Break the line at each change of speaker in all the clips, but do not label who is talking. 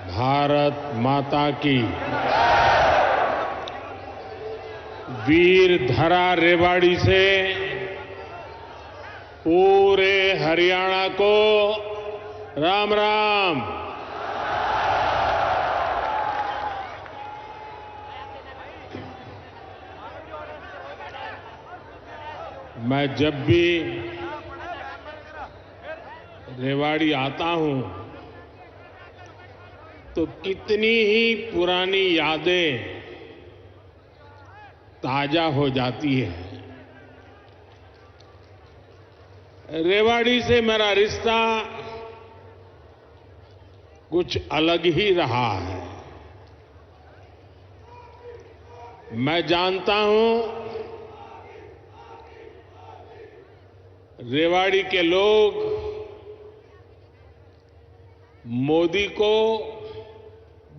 भारत माता की। वीर धरा रेवाड़ी से पूरे हरियाणा को राम राम। मैं जब भी रेवाड़ी आता हूं तो कितनी ही पुरानी यादें ताजा हो जाती है। रेवाड़ी से मेरा रिश्ता कुछ अलग ही रहा है। मैं जानता हूं रेवाड़ी के लोग मोदी को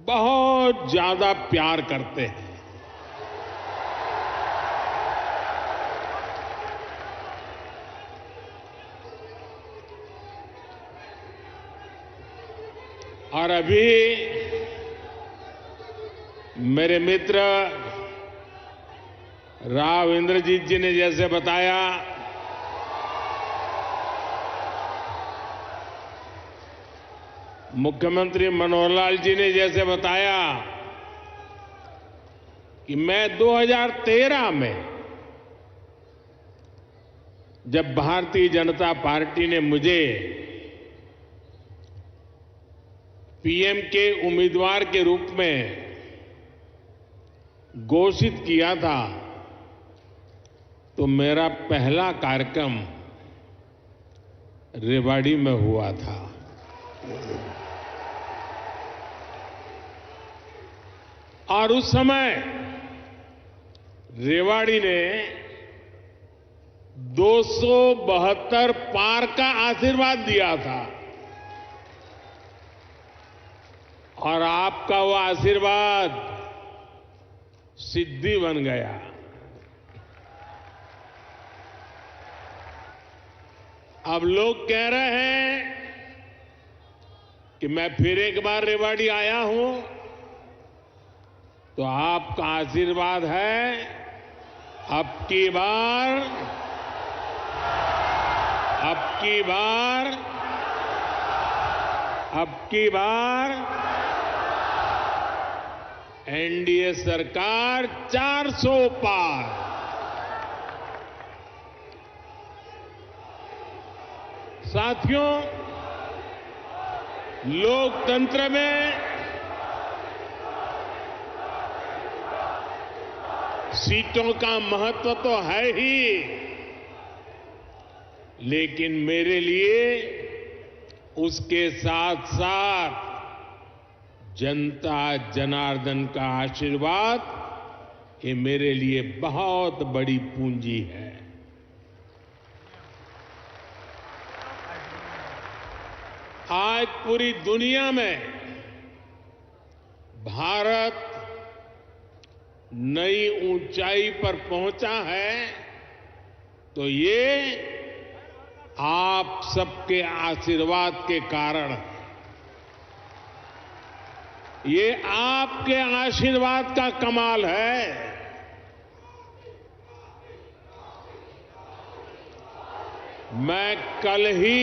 बहुत ज्यादा प्यार करते हैं। और अभी मेरे मित्र राव इंद्रजीत जी ने जैसे बताया, मुख्यमंत्री मनोहर लाल जी ने जैसे बताया कि मैं 2013 में जब भारतीय जनता पार्टी ने मुझे पीएम के उम्मीदवार के रूप में घोषित किया था तो मेरा पहला कार्यक्रम रेवाड़ी में हुआ था। और उस समय रेवाड़ी ने 272 पार का आशीर्वाद दिया था और आपका वो आशीर्वाद सिद्धि बन गया। अब लोग कह रहे हैं कि मैं फिर एक बार रेवाड़ी आया हूं तो आपका आशीर्वाद है अब की बार एनडीए सरकार 400 पार। साथियों, लोकतंत्र में सीटों का महत्व तो है ही, लेकिन मेरे लिए उसके साथ साथ जनता जनार्दन का आशीर्वाद ये मेरे लिए बहुत बड़ी पूंजी है। आज पूरी दुनिया में भारत नई ऊंचाई पर पहुंचा है तो ये आप सबके आशीर्वाद के कारण है। ये आपके आशीर्वाद का कमाल है। मैं कल ही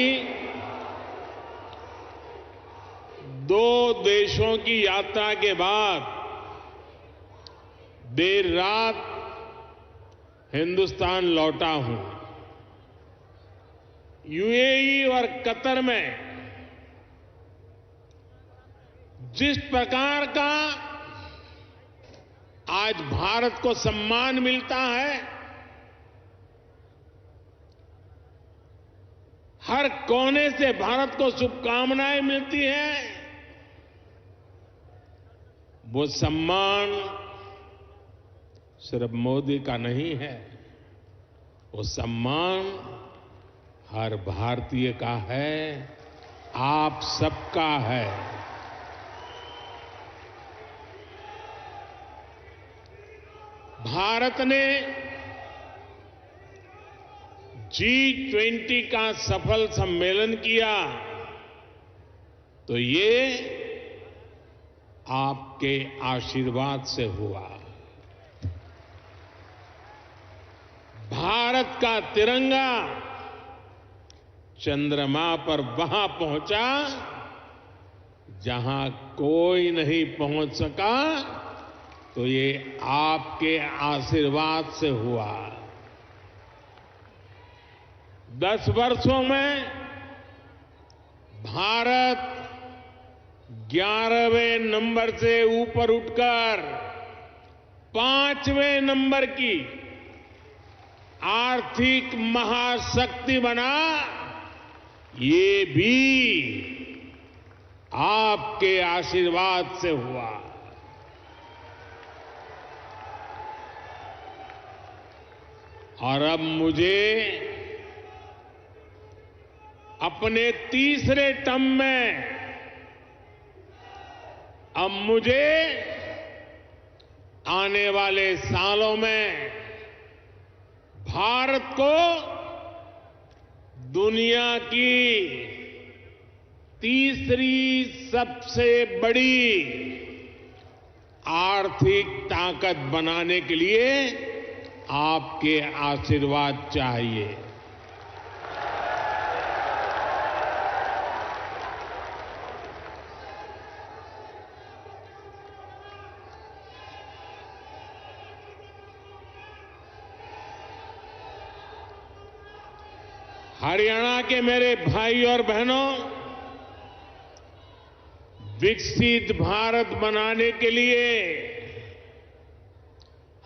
2 देशों की यात्रा के बाद देर रात हिंदुस्तान लौटा हूं। यूएई और कतर में जिस प्रकार का आज भारत को सम्मान मिलता है, हर कोने से भारत को शुभकामनाएं मिलती हैं, वो सम्मान सिर्फ मोदी का नहीं है, वो सम्मान हर भारतीय का है, आप सबका है। भारत ने G20 का सफल सम्मेलन किया तो ये आपके आशीर्वाद से हुआ। भारत का तिरंगा चंद्रमा पर वहां पहुंचा जहां कोई नहीं पहुंच सका, तो ये आपके आशीर्वाद से हुआ। 10 वर्षों में भारत 11वें नंबर से ऊपर उठकर 5वें नंबर की आर्थिक महाशक्ति बना, ये भी आपके आशीर्वाद से हुआ। और अब मुझे अपने तीसरे टर्म में आने वाले सालों में भारत को दुनिया की तीसरी सबसे बड़ी आर्थिक ताकत बनाने के लिए आपके आशीर्वाद चाहिए। हरियाणा के मेरे भाई और बहनों, विकसित भारत बनाने के लिए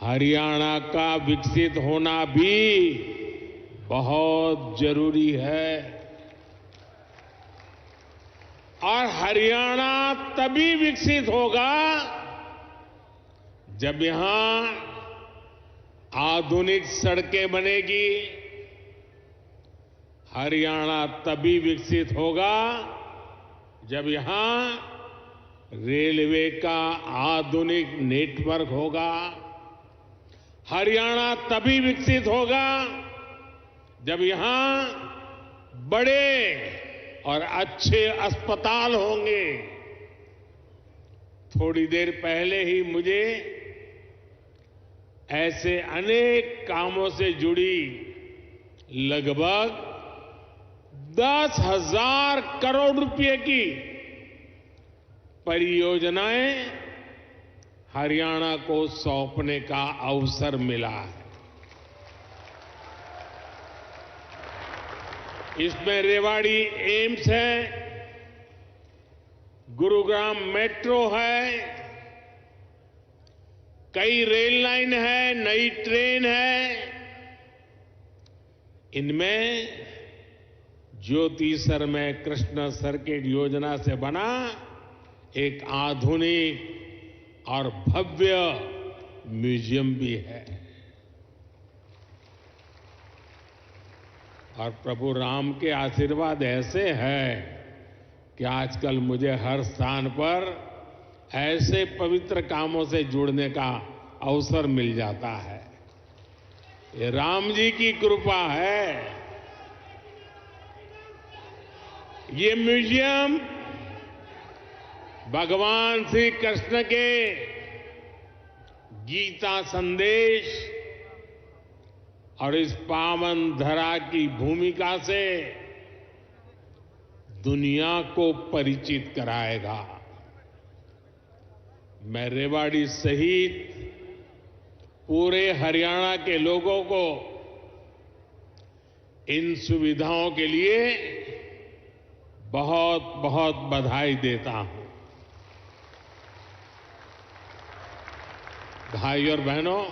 हरियाणा का विकसित होना भी बहुत जरूरी है। और हरियाणा तभी विकसित होगा जब यहां आधुनिक सड़कें बनेगी। हरियाणा तभी विकसित होगा जब यहां रेलवे का आधुनिक नेटवर्क होगा। हरियाणा तभी विकसित होगा जब यहां बड़े और अच्छे अस्पताल होंगे। थोड़ी देर पहले ही मुझे ऐसे अनेक कामों से जुड़ी लगभग 10,000 करोड़ रुपए की परियोजनाएं हरियाणा को सौंपने का अवसर मिला है। इसमें रेवाड़ी एम्स है, गुरुग्राम मेट्रो है, कई रेल लाइन है, नई ट्रेन है। इनमें ज्योति सरमय कृष्ण सर्किट योजना से बना एक आधुनिक और भव्य म्यूजियम भी है। और प्रभु राम के आशीर्वाद ऐसे हैं कि आजकल मुझे हर स्थान पर ऐसे पवित्र कामों से जुड़ने का अवसर मिल जाता है। ये राम जी की कृपा है। ये म्यूजियम भगवान श्री कृष्ण के गीता संदेश और इस पावन धरा की भूमिका से दुनिया को परिचित कराएगा। मैं रेवाड़ी सहित पूरे हरियाणा के लोगों को इन सुविधाओं के लिए बहुत बहुत बधाई देता हूं। भाई और बहनों,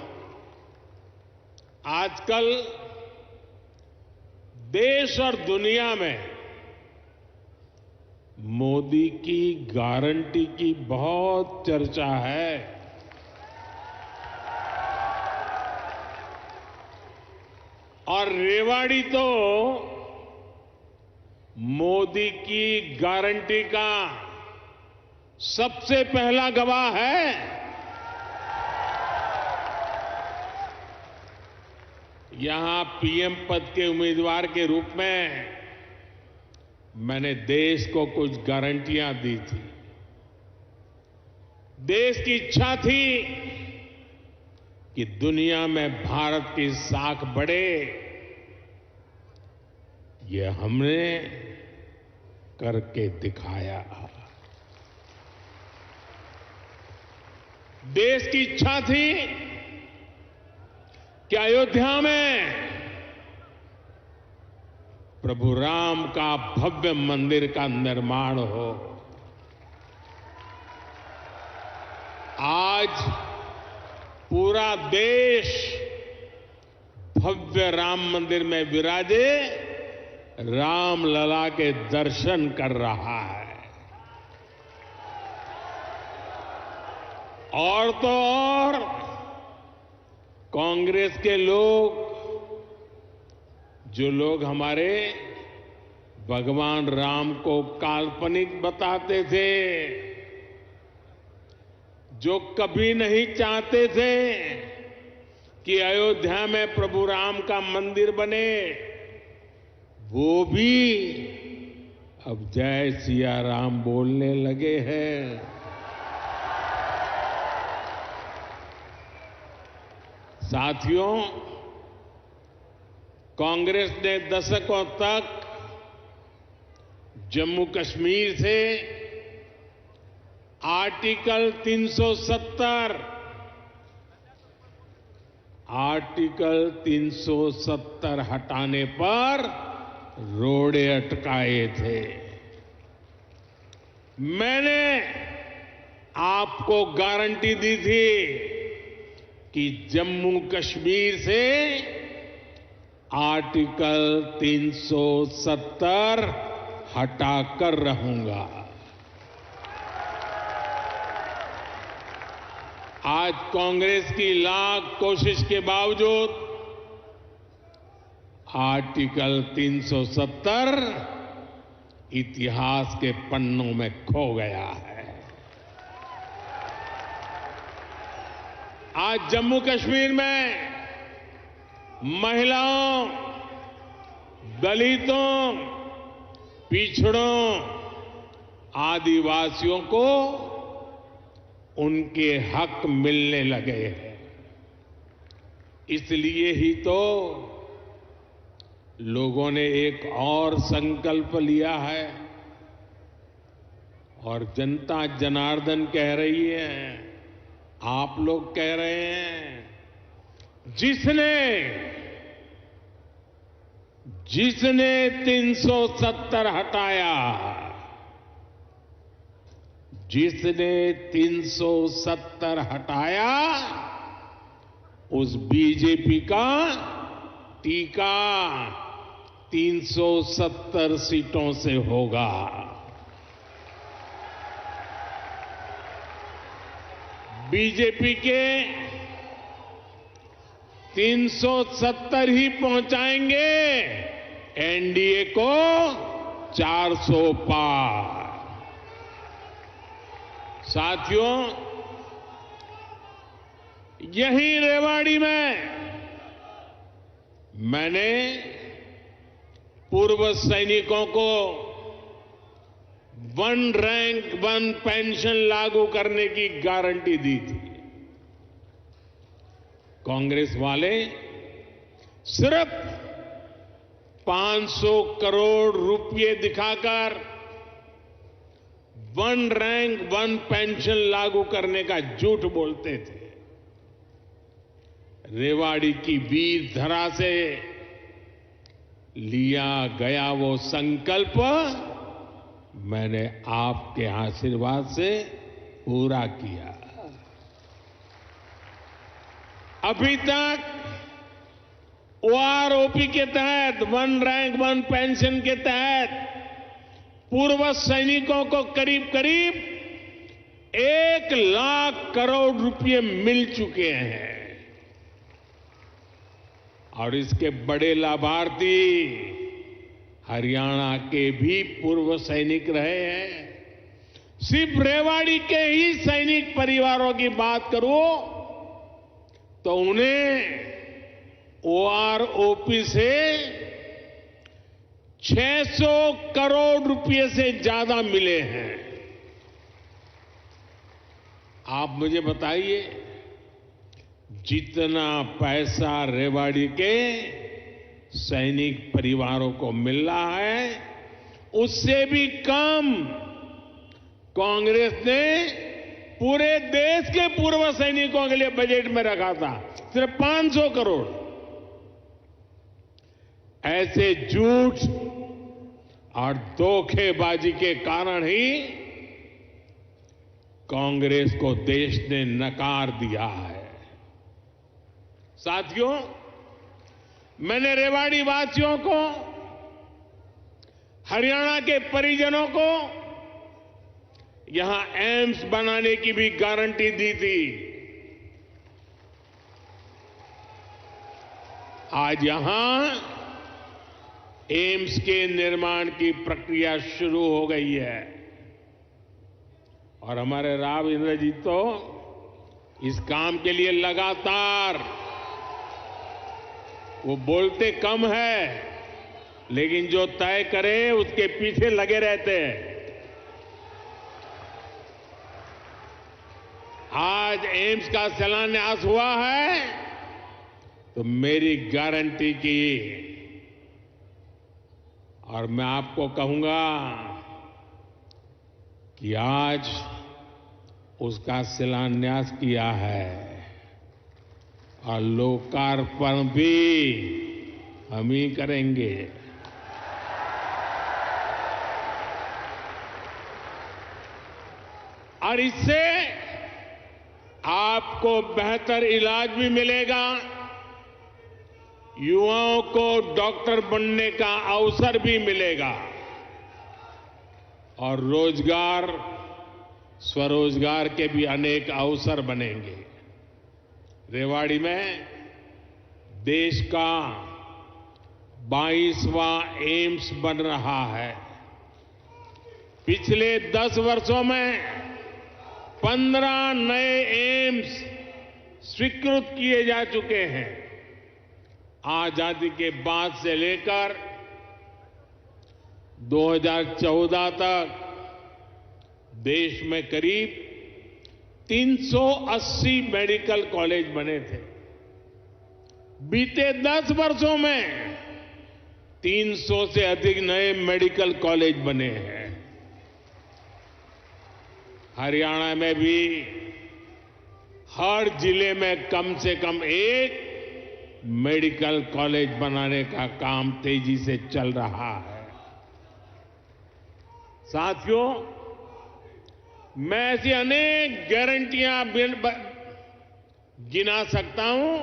आजकल देश और दुनिया में मोदी की गारंटी की बहुत चर्चा है। और रेवाड़ी तो मोदी की गारंटी का सबसे पहला गवाह है। यहां पीएम पद के उम्मीदवार के रूप में मैंने देश को कुछ गारंटियां दी थी। देश की इच्छा थी कि दुनिया में भारत की साख बढ़े। ये हमने करके दिखाया। देश की इच्छा थी कि अयोध्या में प्रभु राम का भव्य मंदिर का निर्माण हो। आज पूरा देश भव्य राम मंदिर में विराजे राम लला के दर्शन कर रहा है। और तो और कांग्रेस के लोग, जो लोग हमारे भगवान राम को काल्पनिक बताते थे, जो कभी नहीं चाहते थे कि अयोध्या में प्रभु राम का मंदिर बने, वो भी अब जय सिया राम बोलने लगे हैं। साथियों, कांग्रेस ने दशकों तक जम्मू कश्मीर से आर्टिकल 370 हटाने पर रोड़े अटकाए थे। मैंने आपको गारंटी दी थी कि जम्मू कश्मीर से आर्टिकल 370 हटाकर रहूंगा। आज कांग्रेस की लाख कोशिश के बावजूद आर्टिकल 370 इतिहास के पन्नों में खो गया है। आज जम्मू कश्मीर में महिलाओं, दलितों, पिछड़ों, आदिवासियों को उनके हक मिलने लगे हैं। इसलिए ही तो लोगों ने एक और संकल्प लिया है और जनता जनार्दन कह रही है, आप लोग कह रहे हैं, जिसने 370 हटाया, जिसने 370 हटाया, उस बीजेपी का टीका 370 सीटों से होगा। बीजेपी के 370 ही पहुंचाएंगे एनडीए को 400 पार। साथियों, यहीं रेवाड़ी में मैंने पूर्व सैनिकों को 1 रैंक 1 पेंशन लागू करने की गारंटी दी थी। कांग्रेस वाले सिर्फ 500 करोड़ रुपए दिखाकर 1 रैंक 1 पेंशन लागू करने का झूठ बोलते थे। रेवाड़ी की वीर धरा से लिया गया वो संकल्प मैंने आपके आशीर्वाद से पूरा किया। अभी तक ओआरओपी के तहत 1 रैंक 1 पेंशन के तहत पूर्व सैनिकों को करीब करीब 1 लाख करोड़ रुपए मिल चुके हैं और इसके बड़े लाभार्थी हरियाणा के भी पूर्व सैनिक रहे हैं। सिर्फ रेवाड़ी के ही सैनिक परिवारों की बात करूं तो उन्हें ओआरओपी से 600 करोड़ रुपए से ज्यादा मिले हैं। आप मुझे बताइए, जितना पैसा रेवाड़ी के सैनिक परिवारों को मिल रहा है, उससे भी कम कांग्रेस ने पूरे देश के पूर्व सैनिकों के लिए बजट में रखा था, सिर्फ 500 करोड़। ऐसे झूठ और धोखेबाजी के कारण ही कांग्रेस को देश ने नकार दिया है। साथियों, मैंने रेवाड़ी वासियों को, हरियाणा के परिजनों को यहां एम्स बनाने की भी गारंटी दी थी। आज यहां एम्स के निर्माण की प्रक्रिया शुरू हो गई है और हमारे राव इंद्रजीत तो इस काम के लिए लगातार, वो बोलते कम है लेकिन जो तय करे उसके पीछे लगे रहते हैं। आज एम्स का शिलान्यास हुआ है तो मेरी गारंटी की, और मैं आपको कहूंगा कि आज उसका शिलान्यास किया है और लोकार्पण भी हम ही करेंगे। और इससे आपको बेहतर इलाज भी मिलेगा, युवाओं को डॉक्टर बनने का अवसर भी मिलेगा और रोजगार, स्वरोजगार के भी अनेक अवसर बनेंगे। रेवाड़ी में देश का 22वां एम्स बन रहा है। पिछले 10 वर्षों में 15 नए एम्स स्वीकृत किए जा चुके हैं। आजादी के बाद से लेकर 2014 तक देश में करीब 380 मेडिकल कॉलेज बने थे। बीते 10 वर्षों में 300 से अधिक नए मेडिकल कॉलेज बने हैं। हरियाणा में भी हर जिले में कम से कम एक मेडिकल कॉलेज बनाने का काम तेजी से चल रहा है। साथियों, मैं ऐसी अनेक गारंटियां गिना सकता हूं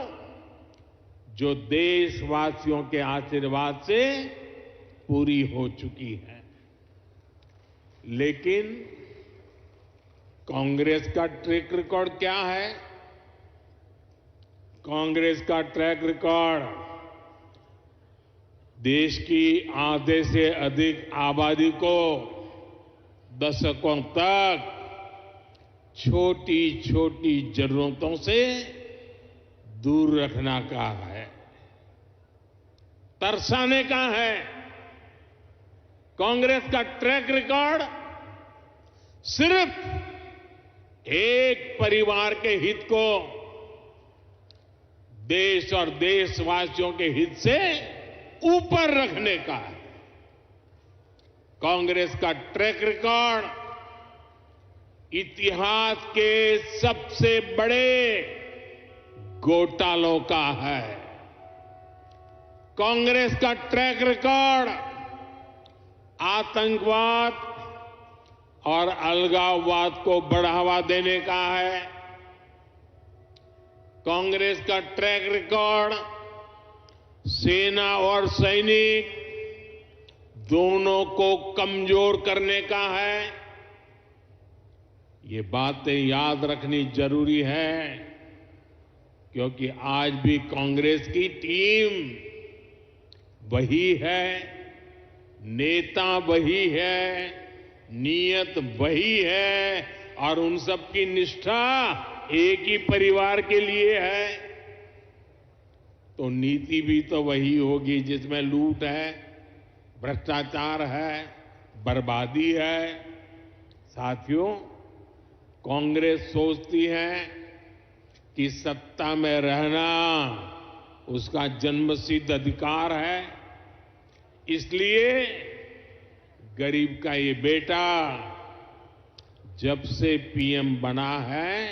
जो देशवासियों के आशीर्वाद से पूरी हो चुकी है। लेकिन कांग्रेस का ट्रैक रिकॉर्ड क्या है? कांग्रेस का ट्रैक रिकॉर्ड देश की आधे से अधिक आबादी को दशकों तक छोटी छोटी जरूरतों से दूर रखना का है, तरसाने का है। कांग्रेस का ट्रैक रिकॉर्ड सिर्फ एक परिवार के हित को देश और देशवासियों के हित से ऊपर रखने का है। कांग्रेस का ट्रैक रिकॉर्ड इतिहास के सबसे बड़े घोटालों का है। कांग्रेस का ट्रैक रिकॉर्ड आतंकवाद और अलगाववाद को बढ़ावा देने का है। कांग्रेस का ट्रैक रिकॉर्ड सेना और सैनिक दोनों को कमजोर करने का है। ये बातें याद रखनी जरूरी है क्योंकि आज भी कांग्रेस की टीम वही है, नेता वही है, नीयत वही है और उन सब की निष्ठा एक ही परिवार के लिए है। तो नीति भी तो वही होगी जिसमें लूट है, भ्रष्टाचार है, बर्बादी है। साथियों, कांग्रेस सोचती है कि सत्ता में रहना उसका जन्मसिद्ध अधिकार है, इसलिए गरीब का ये बेटा जब से पीएम बना है,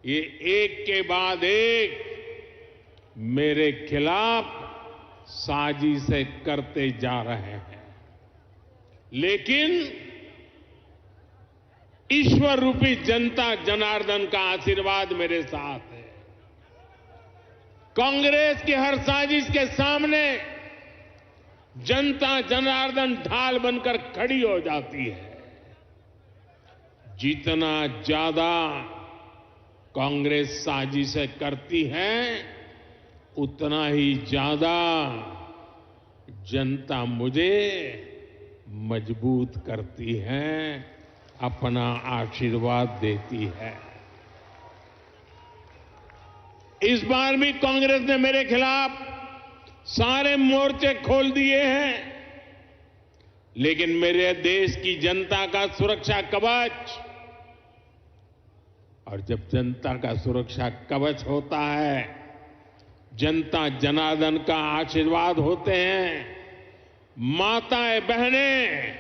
ये एक के बाद एक मेरे खिलाफ साजिशें करते जा रहे हैं। लेकिन ईश्वर रूपी जनता जनार्दन का आशीर्वाद मेरे साथ है। कांग्रेस की हर साजिश के सामने जनता जनार्दन ढाल बनकर खड़ी हो जाती है। जितना ज्यादा कांग्रेस साजिशें करती है, उतना ही ज्यादा जनता मुझे मजबूत करती है, अपना आशीर्वाद देती है। इस बार भी कांग्रेस ने मेरे खिलाफ सारे मोर्चे खोल दिए हैं, लेकिन मेरे देश की जनता का सुरक्षा कवच, और जब जनता का सुरक्षा कवच होता है, जनता जनार्दन का आशीर्वाद होते हैं, माताएं बहनें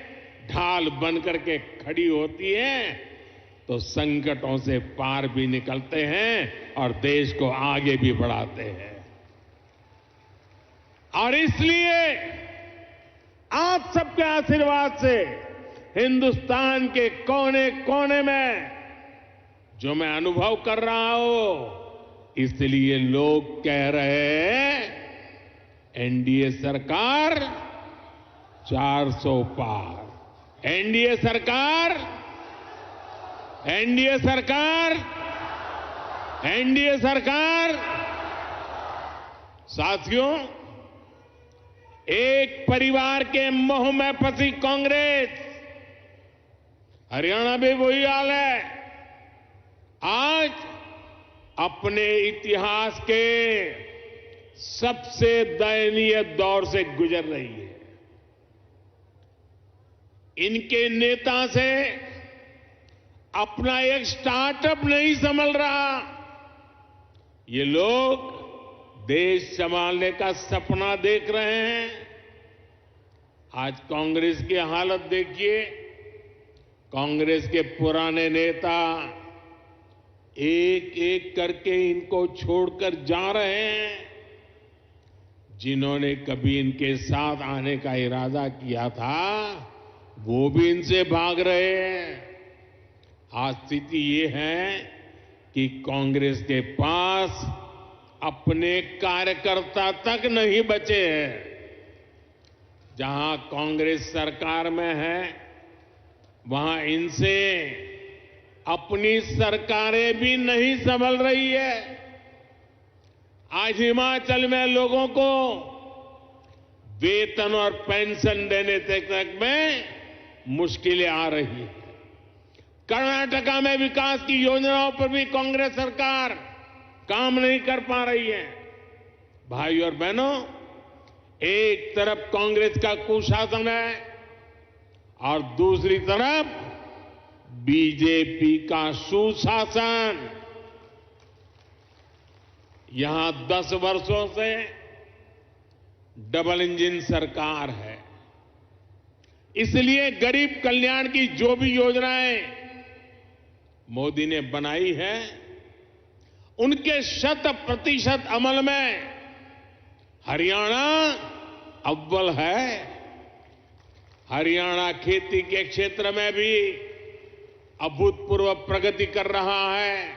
ढाल बनकर के खड़ी होती हैं, तो संकटों से पार भी निकलते हैं और देश को आगे भी बढ़ाते हैं। और इसलिए आप सबके आशीर्वाद से हिंदुस्तान के कोने कोने में जो मैं अनुभव कर रहा हूं, इसलिए लोग कह रहे हैं एनडीए सरकार 400 पार। एनडीए सरकार, एनडीए सरकार, एनडीए सरकार। साथियों, एक परिवार के मोह में फंसी कांग्रेस, हरियाणा में वही हाल है, आज अपने इतिहास के सबसे दयनीय दौर से गुजर रही है। इनके नेता से अपना एक स्टार्टअप नहीं संभल रहा। ये लोग देश संभालने का सपना देख रहे हैं। आज कांग्रेस की हालत देखिए। कांग्रेस के पुराने नेता एक एक करके इनको छोड़कर जा रहे हैं। जिन्होंने कभी इनके साथ आने का इरादा किया था, वो भी इनसे भाग रहे हैं। आज स्थिति ये है कि कांग्रेस के पास अपने कार्यकर्ता तक नहीं बचे हैं। जहां कांग्रेस सरकार में है, वहां इनसे अपनी सरकारें भी नहीं संभल रही है। आज हिमाचल में लोगों को वेतन और पेंशन देने तक में मुश्किलें आ रही है। कर्नाटका में विकास की योजनाओं पर भी कांग्रेस सरकार काम नहीं कर पा रही है। भाई और बहनों, एक तरफ कांग्रेस का कुशासन है और दूसरी तरफ बीजेपी का सुशासन। यहां 10 वर्षों से डबल इंजन सरकार है। इसलिए गरीब कल्याण की जो भी योजनाएं मोदी ने बनाई है, उनके 100% अमल में हरियाणा अव्वल है। हरियाणा खेती के क्षेत्र में भी अभूतपूर्व प्रगति कर रहा है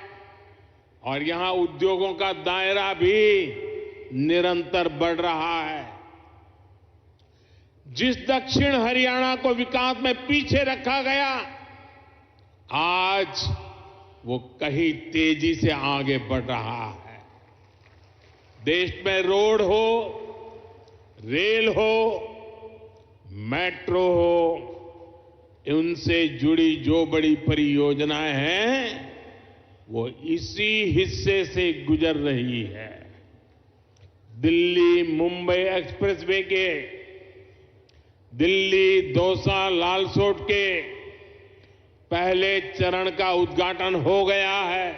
और यहां उद्योगों का दायरा भी निरंतर बढ़ रहा है। जिस दक्षिण हरियाणा को विकास में पीछे रखा गया, आज वो कहीं तेजी से आगे बढ़ रहा है। देश में रोड हो, रेल हो, मेट्रो हो, उनसे जुड़ी जो बड़ी परियोजनाएं हैं, वो इसी हिस्से से गुजर रही है। दिल्ली मुंबई एक्सप्रेसवे के, दिल्ली दौसा लालसोट के पहले चरण का उद्घाटन हो गया है।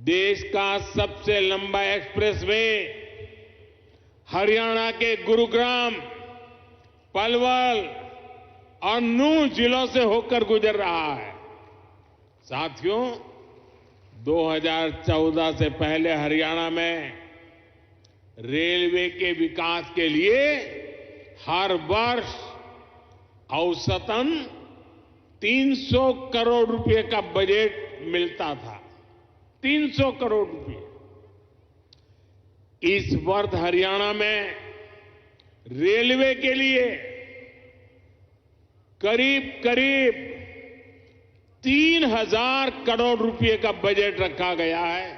देश का सबसे लंबा एक्सप्रेसवे हरियाणा के गुरुग्राम, पलवल और नूंह जिलों से होकर गुजर रहा है। साथियों, 2014 से पहले हरियाणा में रेलवे के विकास के लिए हर वर्ष औसतन 300 करोड़ रुपए का बजट मिलता था। 300 करोड़ रुपए। इस वर्ष हरियाणा में रेलवे के लिए करीब करीब 3000 करोड़ रुपए का बजट रखा गया है।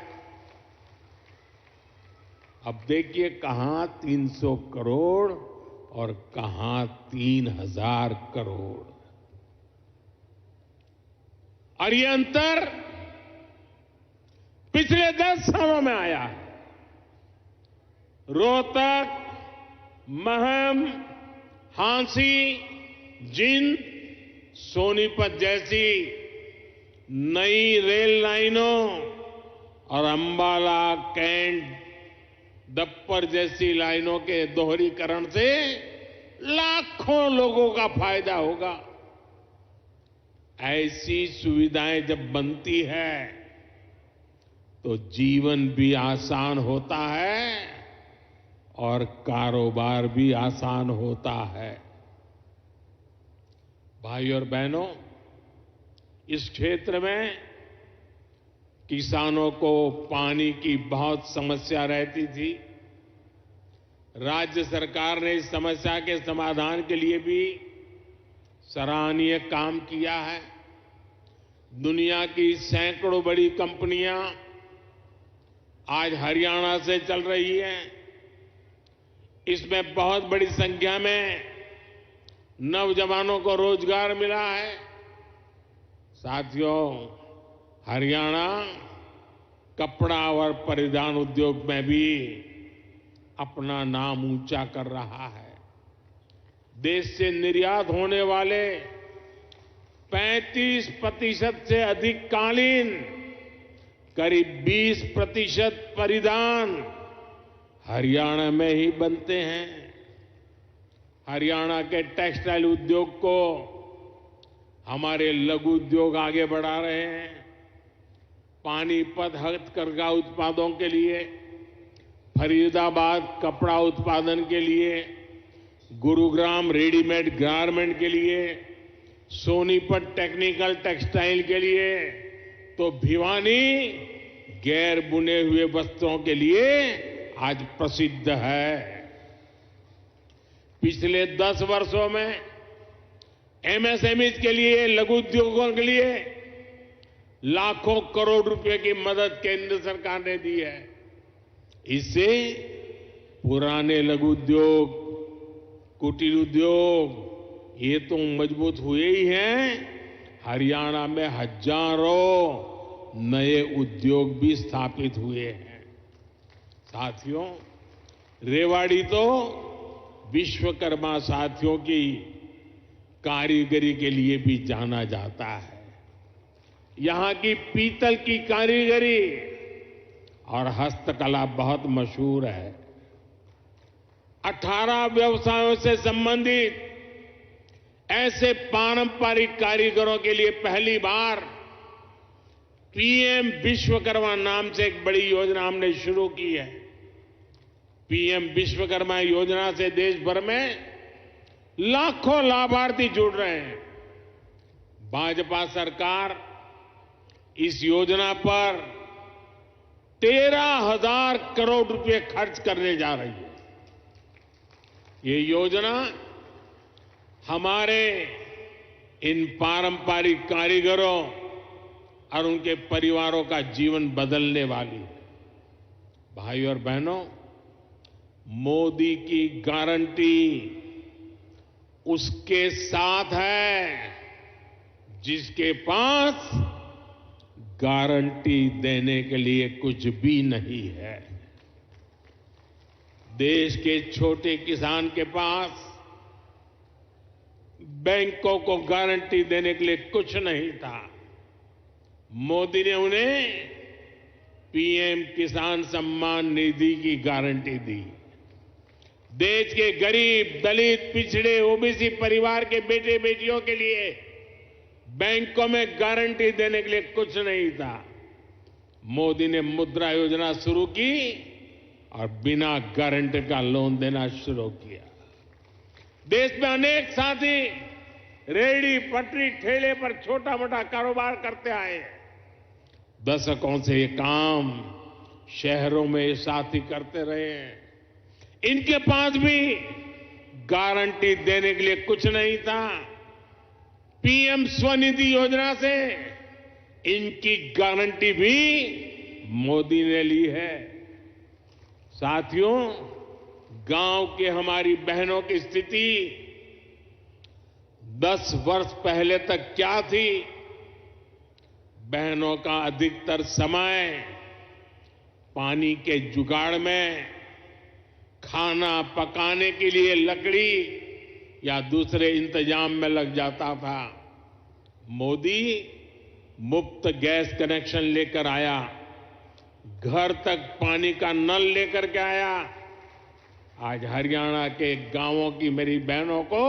अब देखिए कहां 300 करोड़ और कहां 3000 करोड़, और ये अंतर पिछले 10 सालों में आया है। रोहतक, महम, हांसी, जींद, सोनीपत जैसी नई रेल लाइनों और अंबाला, कैंट, दप्पर जैसी लाइनों के दोहरीकरण से लाखों लोगों का फायदा होगा। ऐसी सुविधाएं जब बनती है तो जीवन भी आसान होता है और कारोबार भी आसान होता है। भाई और बहनों, इस क्षेत्र में किसानों को पानी की बहुत समस्या रहती थी। राज्य सरकार ने इस समस्या के समाधान के लिए भी सराहनीय काम किया है। दुनिया की सैकड़ों बड़ी कंपनियां आज हरियाणा से चल रही हैं। इसमें बहुत बड़ी संख्या में नौजवानों को रोजगार मिला है। साथियों, हरियाणा कपड़ा और परिधान उद्योग में भी अपना नाम ऊंचा कर रहा है। देश से निर्यात होने वाले 35% से अधिक कालीन, करीब 20% परिधान हरियाणा में ही बनते हैं। हरियाणा के टेक्सटाइल उद्योग को हमारे लघु उद्योग आगे बढ़ा रहे हैं। पानीपत हथकरघा उत्पादों के लिए, फरीदाबाद कपड़ा उत्पादन के लिए, गुरुग्राम रेडीमेड गारमेंट के लिए, सोनीपत टेक्निकल टेक्सटाइल के लिए, तो भिवानी गैर बुने हुए वस्त्रों के लिए आज प्रसिद्ध है। पिछले 10 वर्षों में एमएसएमई के लिए, लघु उद्योगों के लिए लाखों करोड़ रुपए की मदद केंद्र सरकार ने दी है। इससे पुराने लघु उद्योग, कुटीर उद्योग ये तो मजबूत हुए ही हैं, हरियाणा में हजारों नए उद्योग भी स्थापित हुए हैं। साथियों, रेवाड़ी तो विश्वकर्मा साथियों की कारीगरी के लिए भी जाना जाता है। यहां की पीतल की कारीगरी और हस्तकला बहुत मशहूर है। 18 व्यवसायों से संबंधित ऐसे पारंपरिक कारीगरों के लिए पहली बार पीएम विश्वकर्मा नाम से एक बड़ी योजना हमने शुरू की है। पीएम विश्वकर्मा योजना से देश भर में लाखों लाभार्थी जुड़ रहे हैं। भाजपा सरकार इस योजना पर 13,000 करोड़ रुपए खर्च करने जा रही है। ये योजना हमारे इन पारंपरिक कारीगरों और उनके परिवारों का जीवन बदलने वाली है। भाई और बहनों, मोदी की गारंटी उसके साथ है जिसके पास गारंटी देने के लिए कुछ भी नहीं है। देश के छोटे किसान के पास बैंकों को गारंटी देने के लिए कुछ नहीं था। मोदी ने उन्हें पीएम किसान सम्मान निधि की गारंटी दी। देश के गरीब, दलित, पिछड़े, ओबीसी परिवार के बेटे बेटियों के लिए बैंकों में गारंटी देने के लिए कुछ नहीं था। मोदी ने मुद्रा योजना शुरू की और बिना गारंटी का लोन देना शुरू किया। देश में अनेक साथी रेहड़ी, पटरी, ठेले पर छोटा मोटा कारोबार करते आए। दशकों से ये काम शहरों में ये साथी करते रहे हैं। इनके पास भी गारंटी देने के लिए कुछ नहीं था। पीएम स्वनिधि योजना से इनकी गारंटी भी मोदी ने ली है। साथियों, गांव की हमारी बहनों की स्थिति 10 वर्ष पहले तक क्या थी? बहनों का अधिकतर समय पानी के जुगाड़ में, खाना पकाने के लिए लकड़ी या दूसरे इंतजाम में लग जाता था। मोदी मुफ्त गैस कनेक्शन लेकर आया, घर तक पानी का नल लेकर के आया। आज हरियाणा के गांवों की मेरी बहनों को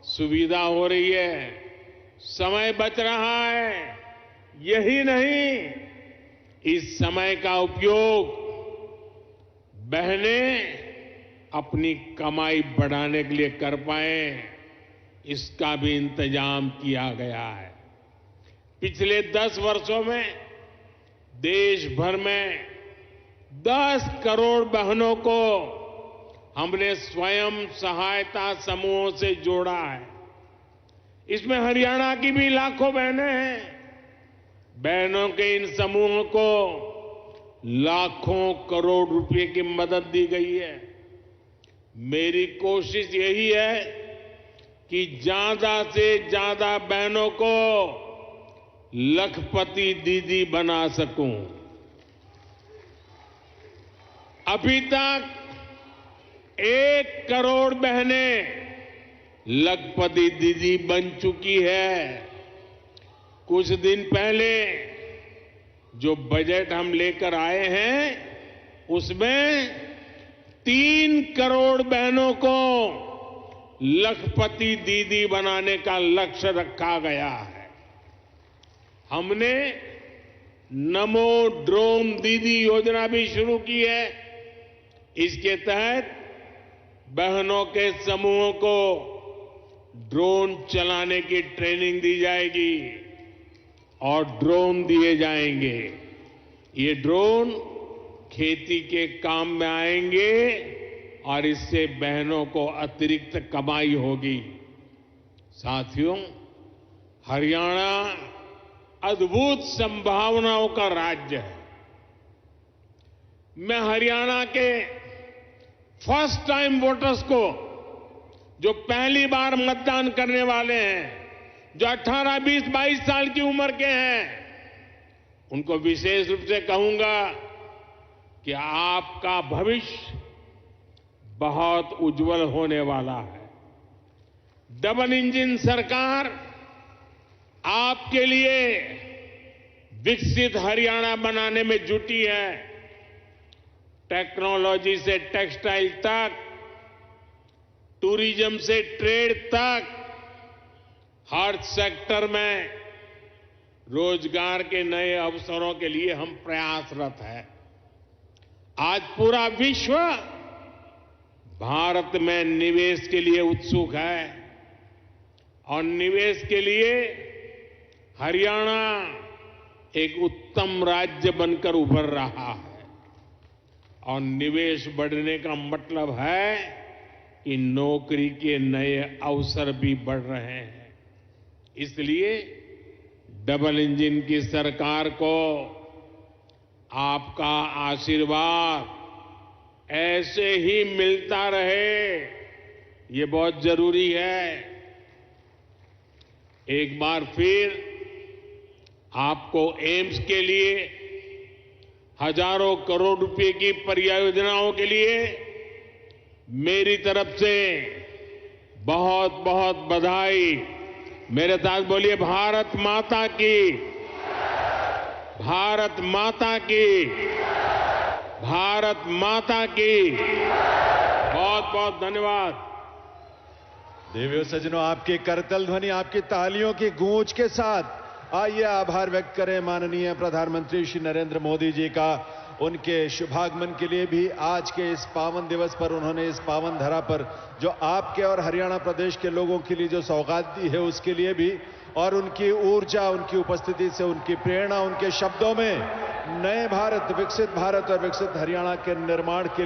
सुविधा हो रही है, समय बच रहा है। यही नहीं, इस समय का उपयोग बहनें अपनी कमाई बढ़ाने के लिए कर पाए, इसका भी इंतजाम किया गया है। पिछले 10 वर्षों में देश भर में 10 करोड़ बहनों को हमने स्वयं सहायता समूहों से जोड़ा है। इसमें हरियाणा की भी लाखों बहनें हैं। बहनों के इन समूहों को लाखों करोड़ रुपए की मदद दी गई है। मेरी कोशिश यही है कि ज्यादा से ज्यादा बहनों को लखपति दीदी बना सकूं। अभी तक 1 करोड़ बहनें लखपति दीदी बन चुकी है। कुछ दिन पहले जो बजट हम लेकर आए हैं, उसमें 3 करोड़ बहनों को लखपति दीदी बनाने का लक्ष्य रखा गया है। हमने नमो ड्रोन दीदी योजना भी शुरू की है। इसके तहत बहनों के समूहों को ड्रोन चलाने की ट्रेनिंग दी जाएगी और ड्रोन दिए जाएंगे। ये ड्रोन खेती के काम में आएंगे और इससे बहनों को अतिरिक्त कमाई होगी। साथियों, हरियाणा अद्भुत संभावनाओं का राज्य है। मैं हरियाणा के फर्स्ट टाइम वोटर्स को, जो पहली बार मतदान करने वाले हैं, जो 18, 20, 22 साल की उम्र के हैं, उनको विशेष रूप से कहूंगा कि आपका भविष्य बहुत उज्जवल होने वाला है। डबल इंजन सरकार आपके लिए विकसित हरियाणा बनाने में जुटी है। टेक्नोलॉजी से टेक्सटाइल तक, टूरिज्म से ट्रेड तक, हर सेक्टर में रोजगार के नए अवसरों के लिए हम प्रयासरत हैं। आज पूरा विश्व भारत में निवेश के लिए उत्सुक है और निवेश के लिए हरियाणा एक उत्तम राज्य बनकर उभर रहा है। और निवेश बढ़ने का मतलब है कि नौकरी के नए अवसर भी बढ़ रहे हैं। इसलिए डबल इंजन की सरकार को आपका आशीर्वाद ऐसे ही मिलता रहे, ये बहुत जरूरी है। एक बार फिर आपको एम्स के लिए हजारों करोड़ रुपए की परियोजनाओं के लिए मेरी तरफ से बहुत बहुत बधाई। मेरे साथ बोलिए भारत माता की, भारत माता की, भारत माता की। बहुत बहुत धन्यवाद।
देवियों सज्जनों, आपकी करतल ध्वनि, आपकी तालियों की गूंज के साथ आइए आभार व्यक्त करें माननीय प्रधानमंत्री श्री नरेंद्र मोदी जी का। उनके शुभागमन के लिए भी आज के इस पावन दिवस पर उन्होंने इस पावन धरा पर जो आपके और हरियाणा प्रदेश के लोगों के लिए जो सौगात दी है उसके लिए भी, और उनकी ऊर्जा, उनकी उपस्थिति से, उनकी प्रेरणा, उनके शब्दों में नए भारत, विकसित भारत और विकसित हरियाणा के निर्माण के लिए